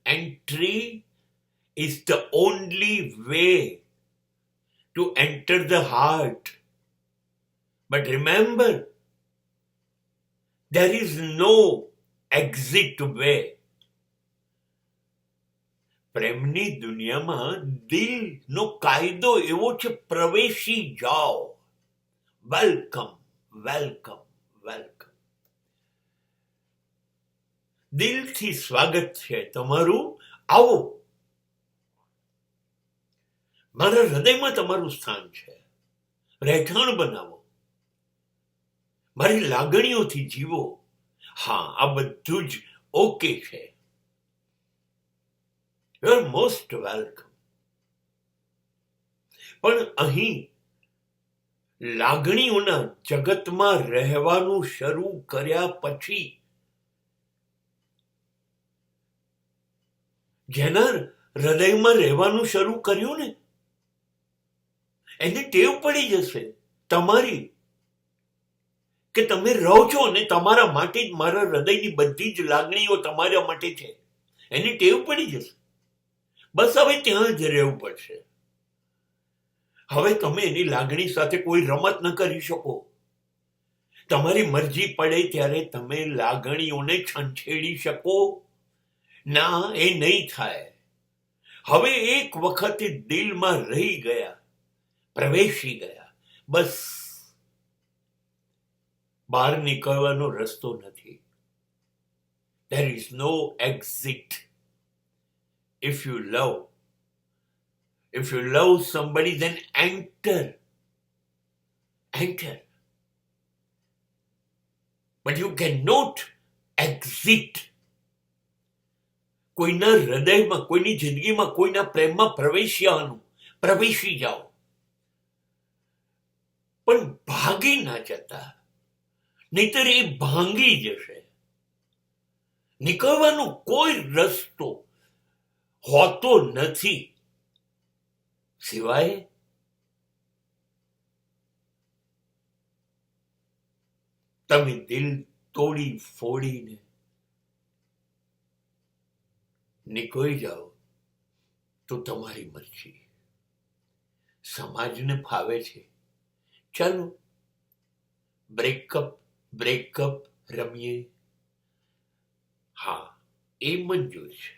entry is the only way to enter the heart. But remember, there is no exit way. પ્રેમની દુનિયામાં દિલનો કાયદો એવો છે, પ્રવેશી જાઓ. Welcome, welcome, welcome. દિલથી સ્વાગત છે તમારું. આવો, મારા હૃદયમાં તમારું સ્થાન છે. રહેઠાણ બનાવો, મારી લાગણીઓથી જીવો. હા, આ બધું જ ઓકે છે. You are most welcome. પણ અહીં લાગણીઓના જગતમાં રહેવાનું શરૂ કર્યા પછી જેના હૃદયમાં રહેવાનું શરૂ કર્યું ને, એને ટેવ પડી જશે તમારી કે તમે રહો છો અને તમારા માટે જ મારા હૃદયની બધી જ લાગણીઓ તમારા માટે છે. એની ટેવ પડી જશે. બસ હવે ત્યાં જ રહેવું પડશે. હવે તમે એની લાગણી સાથે કોઈ રમત ન કરી શકો. તમારી મરજી પડે ત્યારે તમે લાગણીઓને છંછેડી શકો ના, એ નહીં થાય. હવે એક વખતે દિલમાં રહી ગયા, પ્રવેશી ગયા, બસ બહાર નીકળવાનો રસ્તો નથી. There is no exit. If you love somebody, then enter. But you cannot exit. કોઈના હૃદયમાં, કોઈની જિંદગીમાં, કોઈના પ્રેમમાં પ્રવેશી જાઓ, પણ ભાગી ના જતા, નહીતર એ ભાંગી જશે. નીકળવાનો કોઈ રસ્તો હોતો નથી સિવાય તમે દિલ તોડી ફોડીને નીકળી જાઓ તો તમારી મરજી. સમાજને ફાવે છે, ચાલો બ્રેકઅપ રમીએ. હા, એ મંજૂર છે.